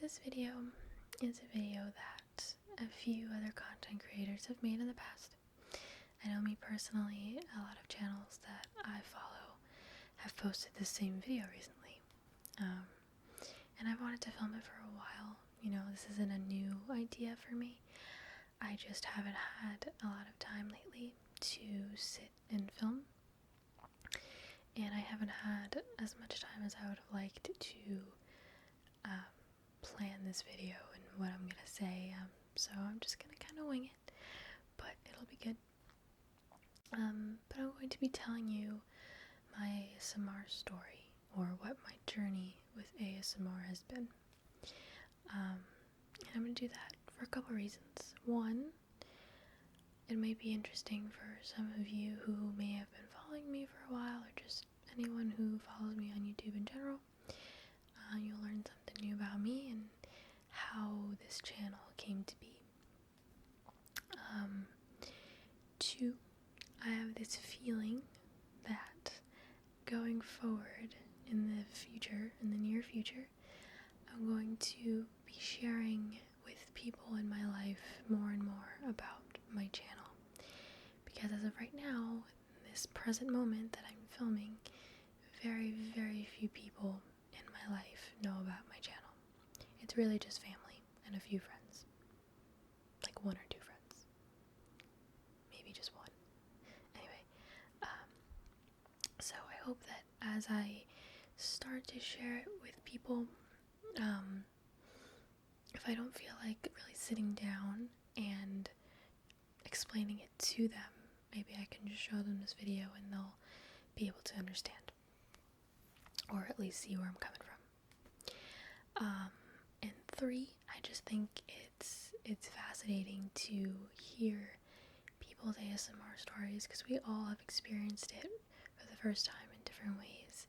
this video is a video that a few other content creators have made in the past. I know me personally, a lot of channels that I follow have posted the same video recently. And I've wanted to film it for a while. You know, this isn't a new idea for me. I just haven't had a lot of time lately to sit and film. And I haven't had as much time as I would have liked to plan this video and what I'm gonna say. So I'm just gonna kind of wing it, but it'll be good. But I'm going to be telling you my ASMR story, or what my journey with ASMR has been. And I'm gonna do that for a couple reasons. One, it may be interesting for some of you who may have been following me for a while, or just anyone who follows me on YouTube in general. You'll learn something new about me and how this channel came to be. Two, I have this feeling that going forward in the future, in the near future, I'm going to be sharing with people in my life more and more about my channel. Because as of right now, in this present moment that I'm filming, very, very few people in my life know about my channel. It's really just family and a few friends. Like 1 or 2 friends. Maybe just 1. Anyway, so I hope that as I start to share it with people, if I don't feel like really sitting down and explaining it to them, maybe I can just show them this video and they'll be able to understand, or at least see where I'm coming from. And 3, I just think it's fascinating to hear people's ASMR stories, because we all have experienced it for the first time in different ways,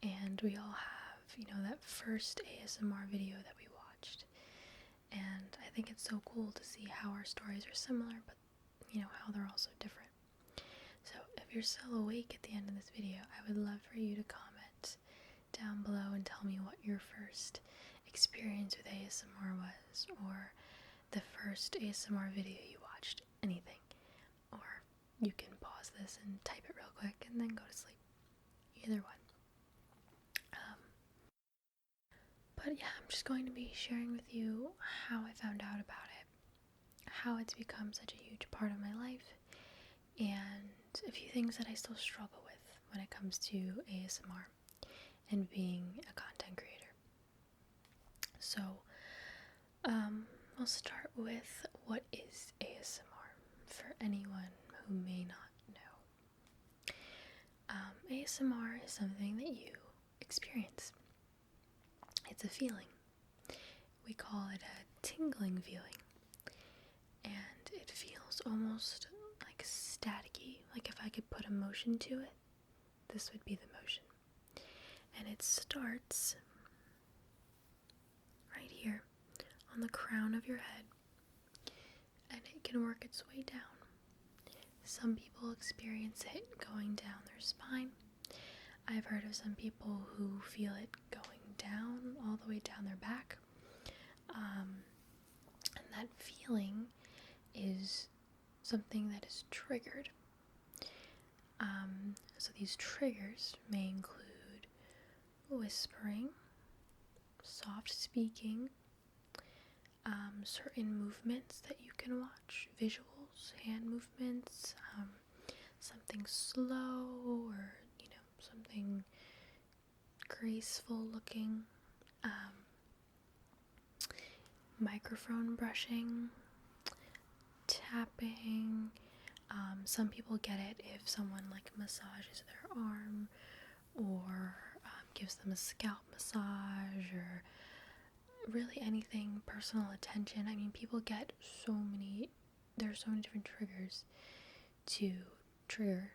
and we all have, you know, that first ASMR video that we watched, and I think it's so cool to see how our stories are similar, but you know, how they're also different. So if you're still awake at the end of this video, I would love for you to comment down below and tell me what your first experience with ASMR was, or the first ASMR video you watched, anything. Or you can pause this and type it real quick and then go to sleep. Either one. But yeah, I'm just going to be sharing with you how I found out about it, how it's become such a huge part of my life, and a few things that I still struggle with when it comes to ASMR and being a content creator. So, we'll start with what is ASMR for anyone who may not know. ASMR is something that you experience. It's a feeling. We call it a tingling feeling. And it feels almost like staticky. Like if I could put emotion to it, this would be the motion. And it starts right here on the crown of your head, and it can work its way down. Some people experience it going down their spine. I've heard of some people who feel it going down, all the way down their back. And that feeling is something that is triggered. So these triggers may include whispering, soft speaking, certain movements that you can watch, visuals, hand movements, something slow, or you know, something graceful looking, microphone brushing, tapping. Some people get it if someone like massages their arm, or gives them a scalp massage, or really anything personal attention. I mean, people get there's so many different triggers to trigger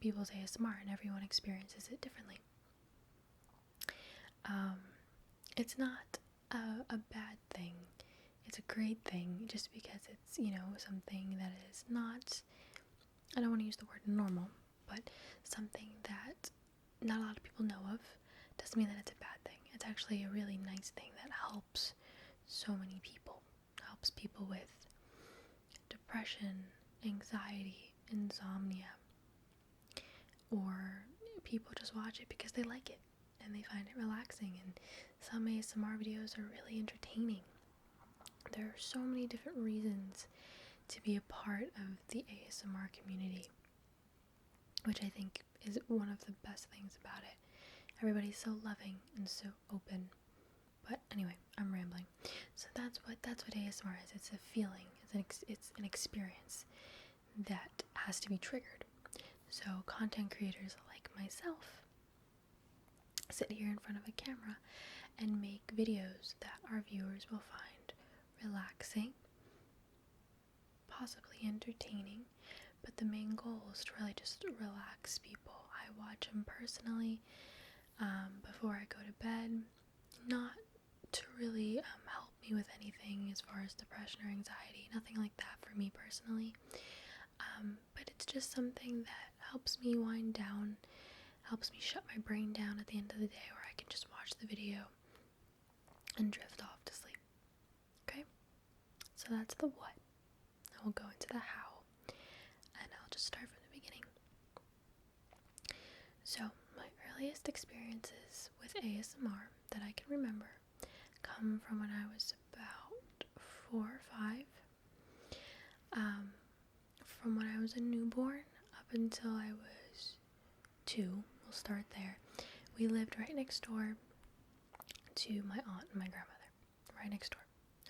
people's ASMR, and everyone experiences it differently. It's not a bad thing. It's a great thing, just because it's, you know, something that is not, I don't want to use the word normal, but something that not a lot of people know of, doesn't mean that it's a bad thing. It's actually a really nice thing that helps so many people. Helps people with depression, anxiety, insomnia, or people just watch it because they like it and they find it relaxing, and some ASMR videos are really entertaining. There are so many different reasons to be a part of the ASMR community, which I think is one of the best things about it. Everybody's so loving and so open. But anyway, I'm rambling. So that's what ASMR is. It's a feeling. It's an experience that has to be triggered. So content creators like myself sit here in front of a camera and make videos that our viewers will find relaxing, possibly entertaining, but the main goal is to really just relax people. I watch them personally before I go to bed, not to really help me with anything as far as depression or anxiety, nothing like that for me personally, but it's just something that helps me wind down, helps me shut my brain down at the end of the day, where I can just watch the video and drift off to sleep. Okay? So that's the what. Now we'll go into the how, and I'll just start from the beginning. So my earliest experiences with ASMR that I can remember come from when I was about 4 or 5. From when I was a newborn up until I was 2, we'll start there. We lived right next door to my aunt and my grandmother, right next door.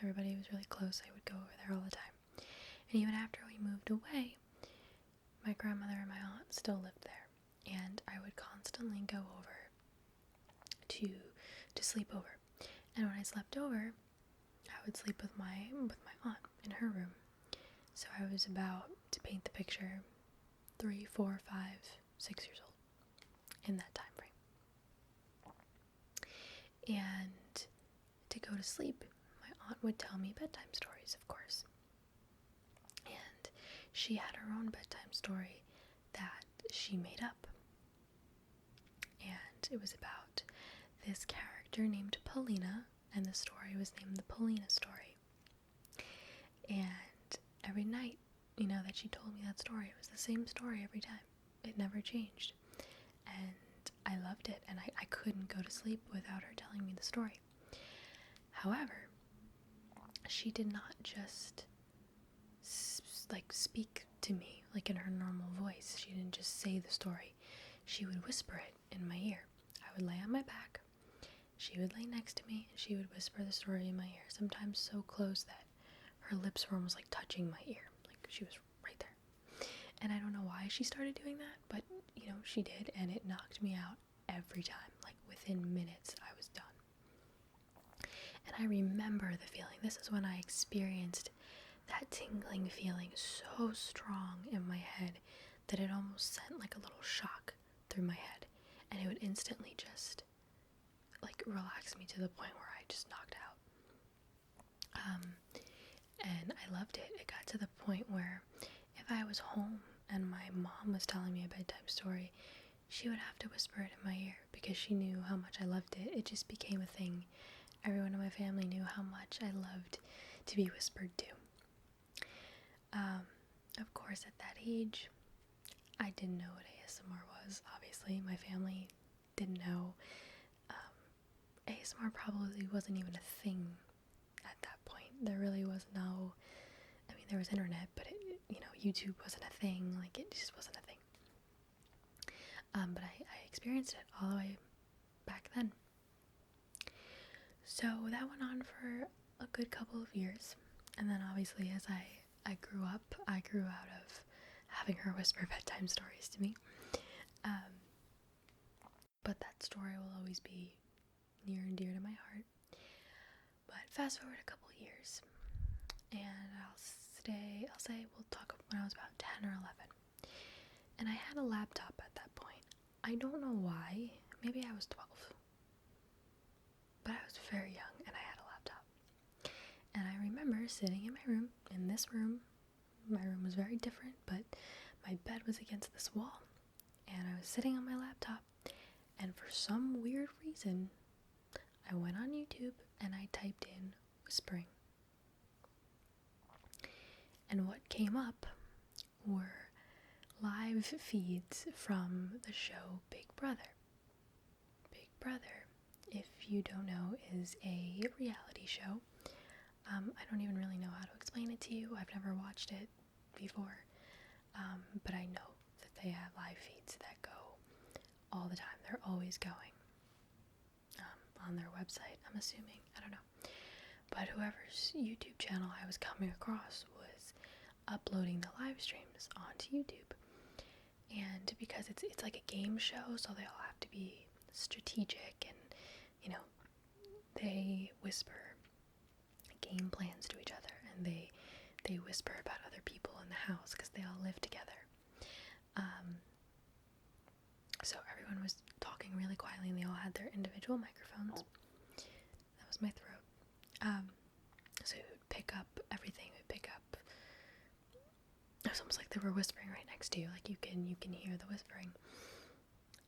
Everybody was really close. I would go over there all the time. And even after we moved away, my grandmother and my aunt still lived there, and I would constantly go over to sleep over. And when I slept over, I would sleep with my aunt in her room. So I was about, to paint the picture, 3, 4, 5, 6 years old in that time frame. And to go to sleep, my aunt would tell me bedtime stories, of course. And she had her own bedtime story that she made up. And it was about this character named Paulina, and the story was named the Paulina story. And every night, that she told me that story, it was the same story every time. It never changed. And I loved it, and I couldn't go to sleep without her telling me the story. However, she did not just speak to me like in her normal voice. She didn't just say the story. She would whisper it in my ear. I would lay on my back, she would lay next to me, and she would whisper the story in my ear, sometimes so close that her lips were almost like touching my ear, like she was right there. And I don't know why she started doing that, but she did, and it knocked me out every time. Like within minutes I was done. And I remember the feeling. This is when I experienced that tingling feeling so strong in my head that it almost sent like a little shock through my head, and it would instantly just relax me to the point where I just knocked out. And I loved it. It got to the point where if I was home and my mom was telling me a bedtime story, she would have to whisper it in my ear because she knew how much I loved it. It just became a thing. Everyone in my family knew how much I loved to be whispered to. Of course, at that age, I didn't know what ASMR was. Obviously, my family didn't know. ASMR probably wasn't even a thing at that point. There really was no, there was internet, but YouTube wasn't a thing. It just wasn't a thing. But I experienced it all the way back then. So that went on for a good couple of years. And then obviously as I grew up, I grew out of having her whisper bedtime stories to me. But that story will always be near and dear to my heart. But fast forward a couple years, and I'll say we'll talk when I was about 10 or 11. And I had a laptop at that point. I don't know why. Maybe I was 12. But I was very young, and I had a laptop. And I remember sitting in my room, in this room. My room was very different, but my bed was against this wall. And I was sitting on my laptop, and for some weird reason, I went on YouTube and I typed in whispering. And what came up were live feeds from the show Big Brother. Big Brother, if you don't know, is a reality show. I don't even really know how to explain it to you. I've never watched it before. But I know that they have live feeds that go all the time. They're always going on their website, I'm assuming. I don't know. But whoever's YouTube channel I was coming across was uploading the live streams onto YouTube. And because it's like a game show, so they all have to be strategic and, they whisper game plans to each other, and they whisper about other people in the house because they all live together. So everyone was talking really quietly, and they all had their individual microphones. That was my throat. So it would pick up everything. It would pick up. It was almost like they were whispering right next to you. Like you can hear the whispering.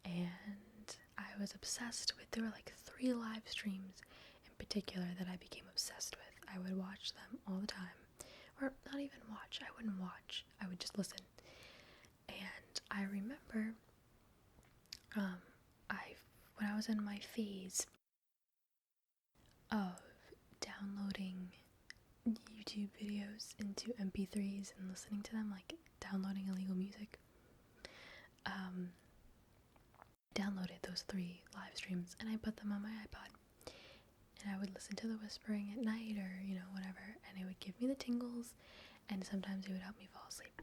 And I was obsessed with. There were like 3 live streams in particular that I became obsessed with. I would watch them all the time, or not even watch. I wouldn't watch. I would just listen. And I remember, when I was in my phase of downloading YouTube videos into MP3s and listening to them, like downloading illegal music, downloaded those 3 live streams and I put them on my iPod, and I would listen to the whispering at night, or whatever, and it would give me the tingles, and sometimes it would help me fall asleep.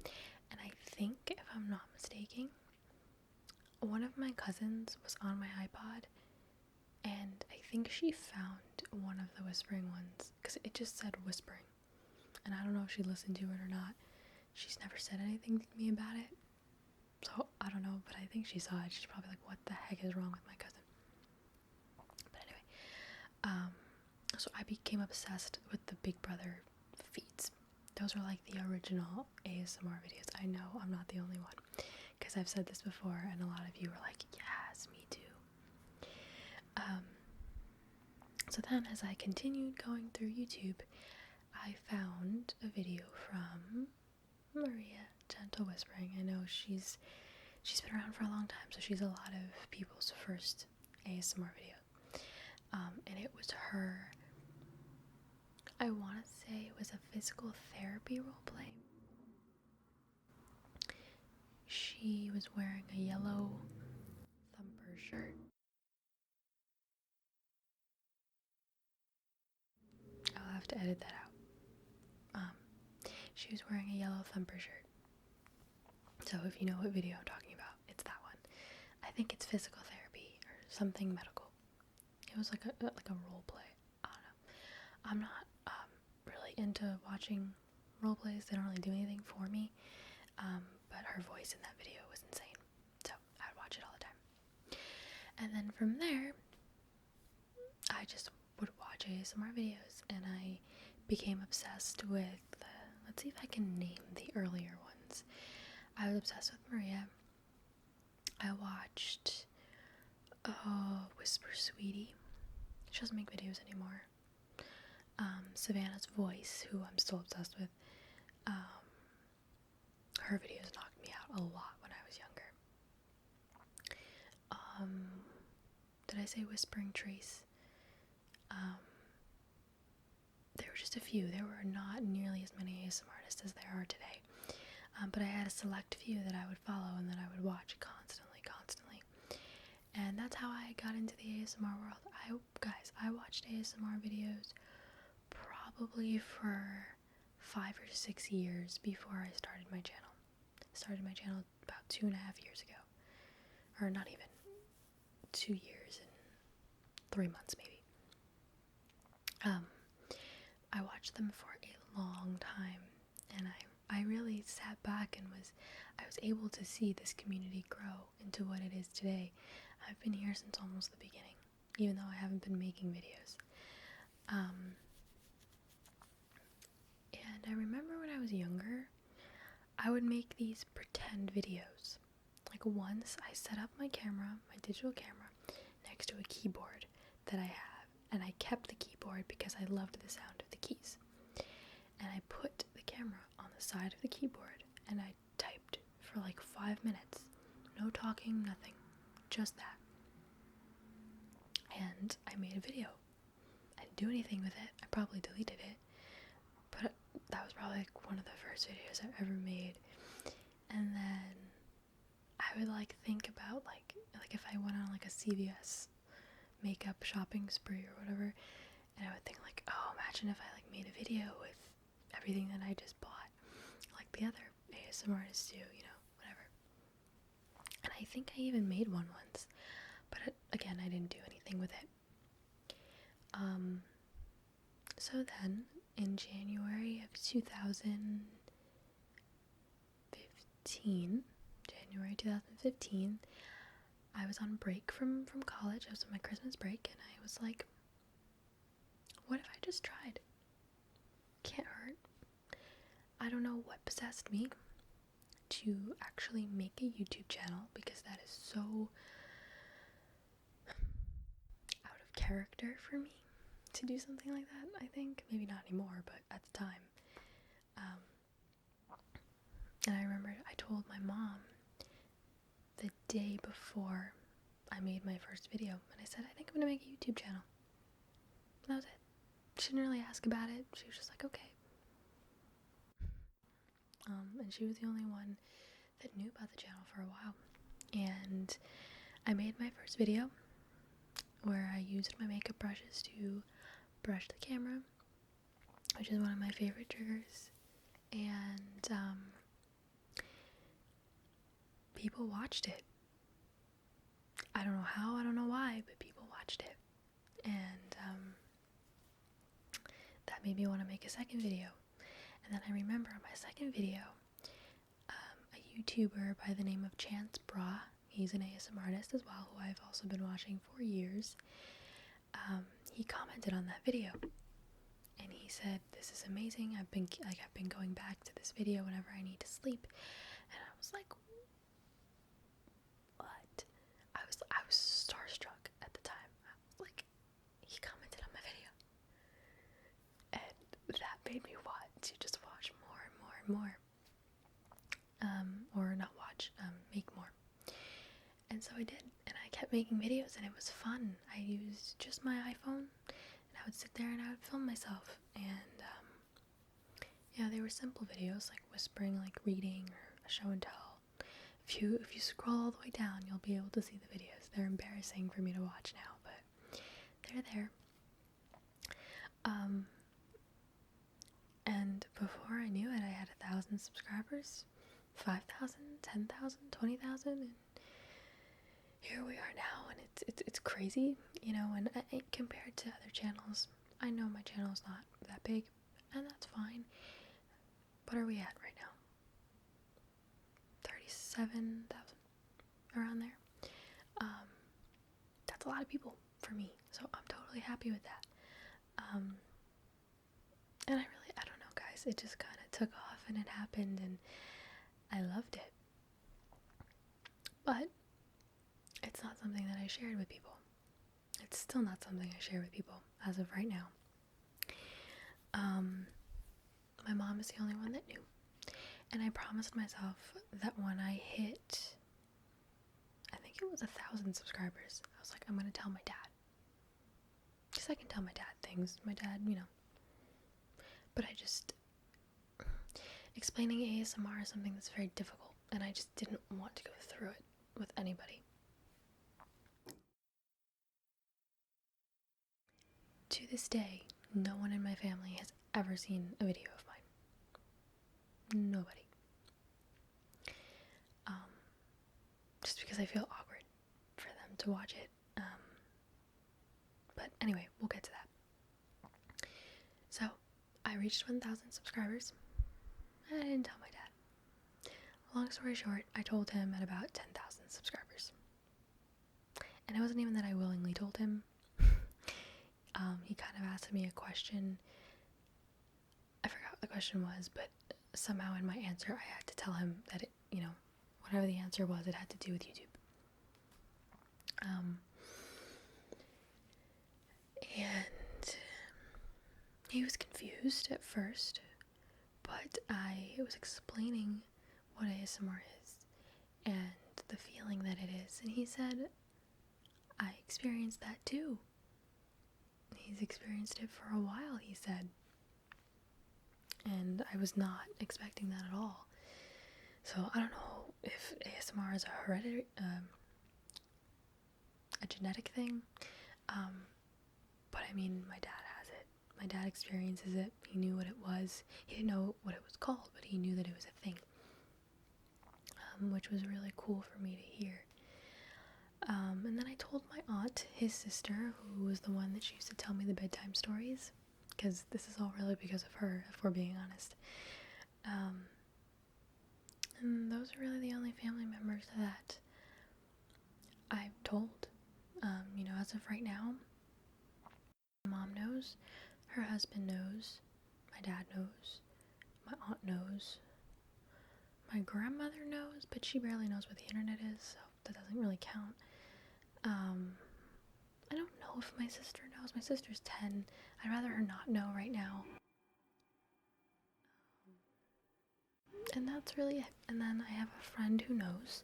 And I think, if I'm not mistaken, one of my cousins was on my iPod, and I think she found one of the whispering ones, because it just said whispering, and I don't know if she listened to it or not. She's never said anything to me about it, so I don't know, but I think she saw it. She's probably like, what the heck is wrong with my cousin? But anyway, so I became obsessed with the Big Brother feeds. Those are like the original ASMR videos. I know I'm not the only one, because I've said this before, and a lot of you were like, yes, me too. So then, as I continued going through YouTube, I found a video from Maria Gentle Whispering. I know she's been around for a long time, so she's a lot of people's first ASMR video. And it was her, I want to say it was a physical therapy roleplay. She was wearing a yellow thumper shirt. I'll have to edit that out. She was wearing a yellow thumper shirt. So if you know what video I'm talking about, it's that one. I think it's physical therapy or something medical. It was like a role play. I don't know. I'm not really into watching role plays. They don't really do anything for me. But her voice in that video was insane. So I'd watch it all the time. And then from there, I just would watch ASMR videos, and I became obsessed with let's see if I can name the earlier ones. I was obsessed with Maria. I watched Whisper Sweetie. She doesn't make videos anymore. Savannah's Voice, who I'm still obsessed with. Her videos knocked me out a lot when I was younger. Did I say Whispering Trace? There were just a few. There were not nearly as many ASMR artists as there are today. But I had a select few that I would follow and that I would watch constantly. And that's how I got into the ASMR world. I watched ASMR videos probably for 5 or 6 years before I started my channel. I started my channel about 2.5 years ago. Or not even 2 years and 3 months maybe. I watched them for a long time, and I really sat back and I was able to see this community grow into what it is today. I've been here since almost the beginning, even though I haven't been making videos. And I remember when I was younger, I would make these pretend videos. Like once I set up my camera, my digital camera, next to a keyboard that I have, and I kept the keyboard because I loved the sound of the keys. And I put the camera on the side of the keyboard and I typed for like 5 minutes. No talking, nothing. Just that. And I made a video. I didn't do anything with it. I probably deleted it. But that was probably like one of the first videos I've ever made. And then I would like think about like if I went on like a CVS makeup shopping spree or whatever, and I would think like, oh, imagine if I like made a video with everything that I just bought, like the other ASMR artists do, you know, whatever. And I think I even made one once, but again, I didn't do anything with it. So then in January of 2015, I was on break from college. I was on my Christmas break, and I was like, what if I just tried? Can't hurt. I don't know what possessed me to actually make a YouTube channel, because that is so out of character for me to do something like that. I think maybe not anymore, but at the time. And I remember I told my mom the day before I made my first video, and I said, I think I'm gonna make a YouTube channel. That was it. She didn't really ask about it. She was just like, okay. And she was the only one that knew about the channel for a while. And I made my first video where I used my makeup brushes to brush the camera, which is one of my favorite triggers. And people watched it. I don't know how, I don't know why, but people watched it. And that made me want to make a second video. And then I remember on my second video, a YouTuber by the name of Chance Bra, he's an ASMR artist as well, who I've also been watching for years, he commented on that video. And he said, this is amazing, I've been going back to this video whenever I need to sleep. And I was like, what? I was starstruck at the time. I was like, he commented on my video. And that made me want to just watch more and more and more. Or not watch, make more. And so I did, and I kept making videos, and it was fun. I used just my iPhone, and I would sit there and I would film myself. And yeah, they were simple videos, like whispering, like reading, or a show and tell. If you scroll all the way down, you'll be able to see the videos. They're embarrassing for me to watch now, but they're there. And before I knew it, I had 1,000 subscribers, 5,000, 10,000, 20,000, and here we are now. And it's crazy, you know. And compared to other channels, I know my channel's not that big, and that's fine. What are we at right now? 37,000, around there. That's a lot of people for me, so I'm totally happy with that. And I don't know, guys, it just kind of took off, and it happened, and I loved it. But it's not something that I shared with people. It's still not something I share with people as of right now. My mom is the only one that knew. And I promised myself that when I hit, I think it was 1,000 subscribers, I was like, I'm gonna tell my dad. Because I can tell my dad things. My dad, you know. But explaining ASMR is something that's very difficult, and I just didn't want to go through it with anybody. To this day, no one in my family has ever seen a video of mine. Nobody. Just because I feel awkward for them to watch it. But anyway, we'll get to that. So, I reached 1,000 subscribers. I didn't tell my dad. Long story short, I told him at about 10,000 subscribers. And it wasn't even that I willingly told him. He kind of asked me a question. I forgot what the question was, but somehow in my answer I had to tell him that it, you know, whatever the answer was, it had to do with YouTube. And He was confused at first, but I was explaining what ASMR is and the feeling that it is, and he said, I experienced that too. He's experienced it for a while, he said. And I was not expecting that at all. So I don't know if ASMR is a hereditary, a genetic thing. But I mean, my dad has it. My dad experiences it. He knew what it was. He didn't know what it was called, but he knew that it was a thing. Which was really cool for me to hear. And then I told my aunt, his sister, who was the one that she used to tell me the bedtime stories, because this is all really because of her, if we're being honest. And those are really the only family members that I've told. As of right now, my mom knows, her husband knows, my dad knows, my aunt knows, my grandmother knows, but she barely knows what the internet is, so that doesn't really count. I don't know if my sister knows. My sister's 10. I'd rather her not know right now. And that's really it. And then I have a friend who knows.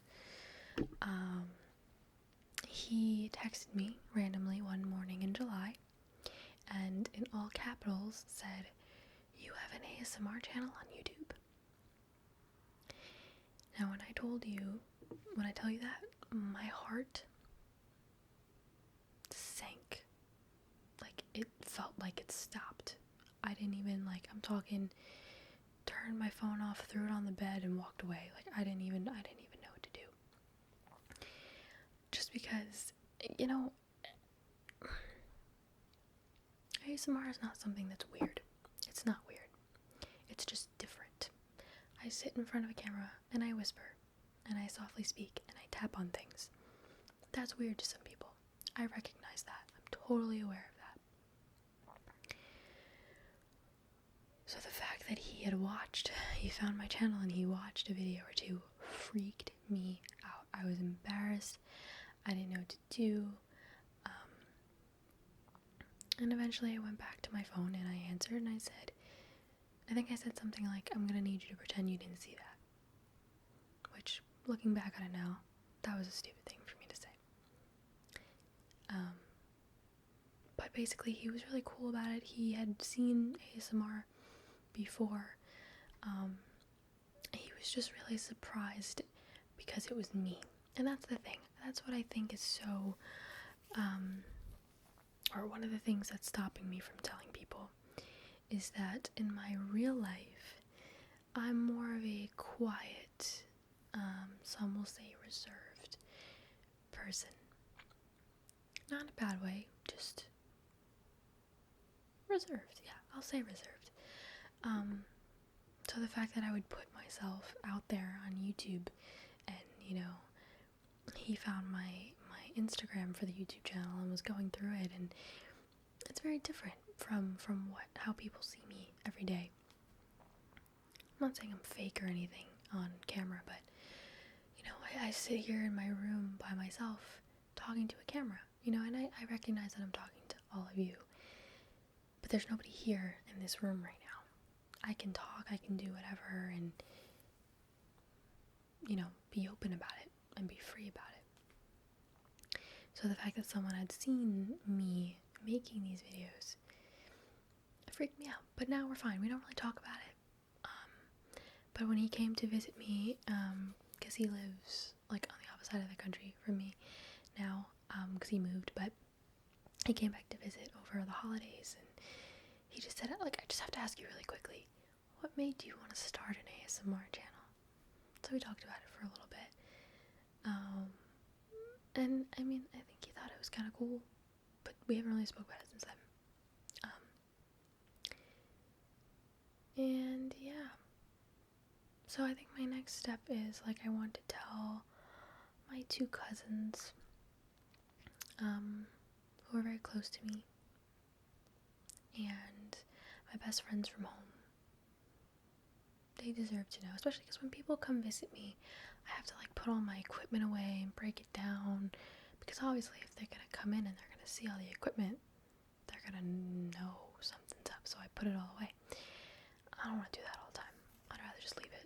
He texted me randomly one morning in July, and in all capitals said, "You have an ASMR channel on YouTube." Now when I tell you that, my heart sank. Like, it felt like it stopped. I didn't even, turned my phone off, threw it on the bed, and walked away. Like, I didn't even know what to do. Just because, ASMR is not something that's weird. It's not weird. It's just different. I sit in front of a camera, and I whisper, and I softly speak, and I tap on things. That's weird to some people. I recognize that. I'm totally aware of that. So the fact that he found my channel and he watched a video or two freaked me out. I was embarrassed. I didn't know what to do. And eventually I went back to my phone and I answered and I said something like, "I'm gonna need you to pretend you didn't see that." Which, looking back on it now, that was a stupid thing for me to say. But basically he was really cool about it. He had seen ASMR before. He was just really surprised because it was me. And that's the thing. That's what I think is so, or one of the things that's stopping me from telling people, is that in my real life, I'm more of a quiet, some will say reserved person. Not in a bad way, just reserved. Yeah, I'll say reserved. So the fact that I would put myself out there on YouTube and, he found my Instagram for the YouTube channel and was going through it, and it's very different from how people see me every day. I'm not saying I'm fake or anything on camera, but I sit here in my room by myself talking to a camera, and I recognize that I'm talking to all of you, but there's nobody here in this room right now. I can talk, I can do whatever, and be open about it and be free about it. So the fact that someone had seen me making these videos, it freaked me out. But now we're fine. We don't really talk about it. But when he came to visit me, because he lives on the opposite side of the country from me now, because he moved, but he came back to visit over the holidays, and he just said, I just have to ask you really quickly, what made you want to start an ASMR channel? So we talked about it for a little bit. And I think he thought it was kind of cool, but we haven't really spoke about it since then. And yeah. So I think my next step is, I want to tell my two cousins, who are very close to me, and my best friends from home. They deserve to know, especially because when people come visit me, I have to put all my equipment away and break it down, because obviously if they're gonna come in and they're gonna see all the equipment, they're gonna know something's up. so I put it all away. I don't want to do that all the time. I'd rather just leave it.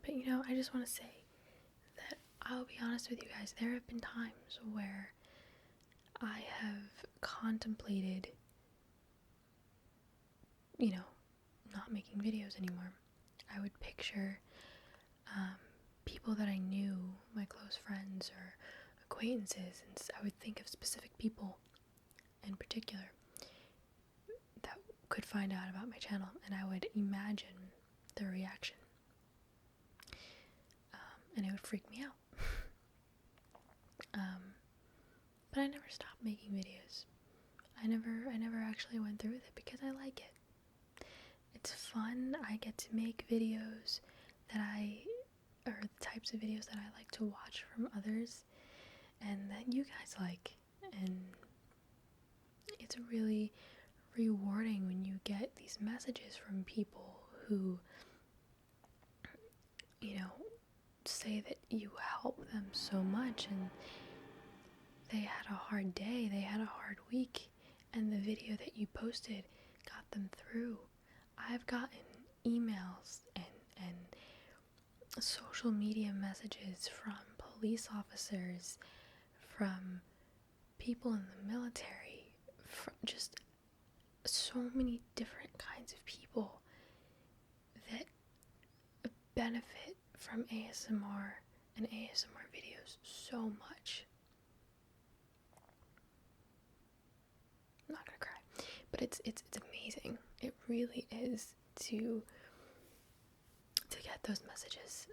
But you know, I just want to say that I'll be honest with you guys, there have been times where I have contemplated, you know, not making videos anymore. I would picture people that I knew, my close friends or acquaintances, and I would think of specific people in particular that could find out about my channel, and I would imagine their reaction, and it would freak me out. But I never stopped making videos. I never actually went through with it because I like it. It's fun. I get to make videos or the types of videos that I like to watch from others and that you guys like. And it's really rewarding when you get these messages from people who, you know, say that you help them so much and they had a hard day, they had a hard week, and the video that you posted got them through. I've gotten emails and social media messages from police officers, from people in the military, from just so many different kinds of people that benefit from ASMR and ASMR videos so much. I'm not gonna cry, but it's amazing. It really is to get those messages,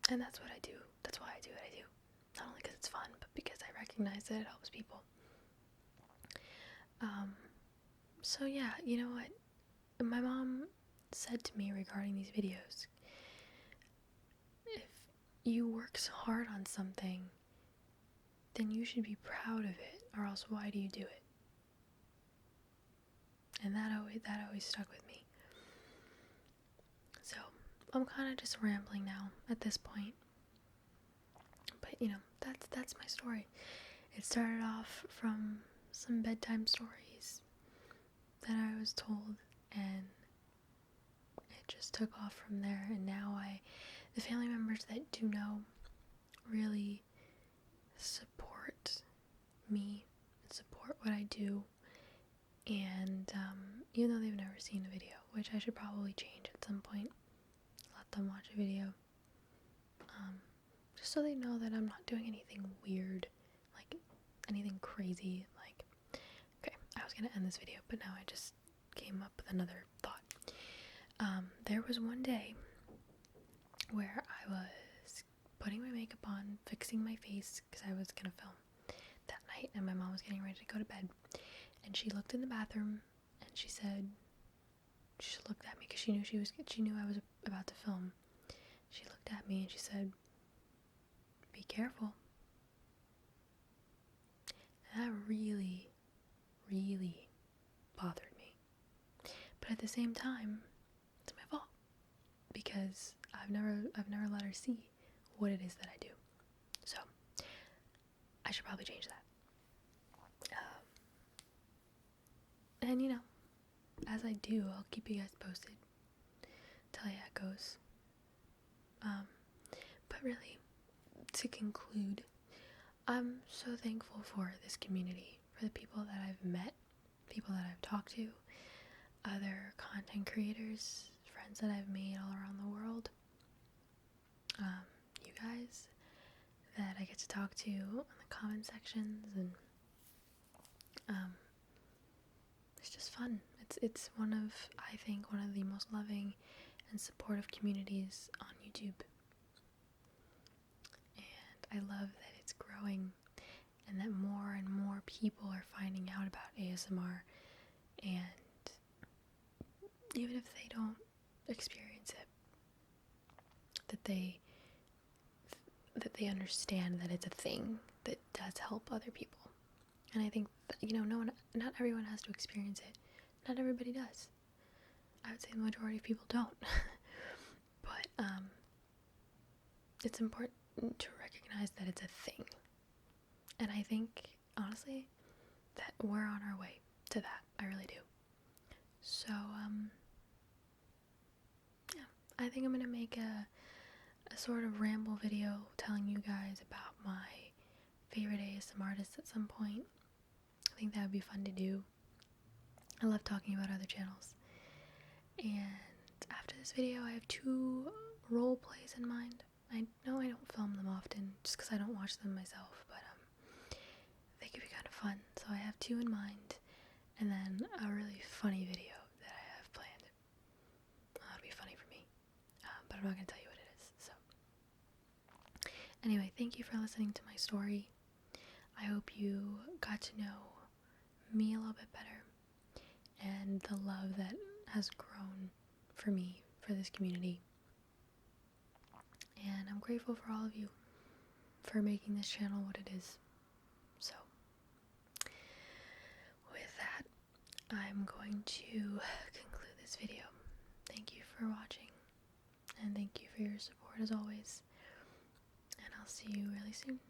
and that's what I do. That's why I do what I do. Not only because it's fun, but because I recognize that it helps people. So yeah, you know what? My mom said to me regarding these videos, if you work so hard on something, then you should be proud of it, or else why do you do it? And that always stuck with me. So I'm kind of just rambling now at this point, but you know, that's my story. It started off from some bedtime stories that I was told, and it just took off from there. And now the family members that do know really support me and support what I do. And even though they've never seen a video, which I should probably change at some point, let them watch a video, just so they know that I'm not doing anything weird, like anything crazy. Like, okay, I was gonna end this video, but now I just came up with another thought. There was one day where I was putting my makeup on, fixing my face, because I was gonna film that night, and my mom was getting ready to go to bed, and she looked in the bathroom, and she said, she just looked at me, because she knew I was about to film. She looked at me and she said, "Be careful." And that really, really bothered me. But at the same time, it's my fault, because I've never let her see what it is that I do. So I should probably change that. And you know, as I do, I'll keep you guys posted, tell you how it goes. But really, to conclude, I'm so thankful for this community, for the people that I've met, people that I've talked to, other content creators, friends that I've made all around the world, you guys that I get to talk to in the comment sections, and it's just fun. It's I think one of the most loving and supportive communities on YouTube. And I love that it's growing and that more and more people are finding out about ASMR, and even if they don't experience it, that they understand that it's a thing that does help other people. And I think that, you know, not everyone has to experience it. Not everybody does. I would say the majority of people don't. But it's important to recognize that it's a thing. And I think honestly, that we're on our way to that. I really do. So, yeah, I think I'm gonna make a sort of ramble video telling you guys about my favorite ASMR artists at some point. I think that would be fun to do. I love talking about other channels. And after this video, I have 2 role plays in mind. I know I don't film them often just because I don't watch them myself, but they could be kind of fun. So I have 2 in mind, and then a really funny video that I have planned. That'll be funny for me, but I'm not going to tell you what it is. So anyway, thank you for listening to my story. I hope you got to know me a little bit better and the love that has grown for me, for this community. And I'm grateful for all of you for making this channel what it is. So, with that, I'm going to conclude this video. Thank you for watching, and thank you for your support as always. And I'll see you really soon.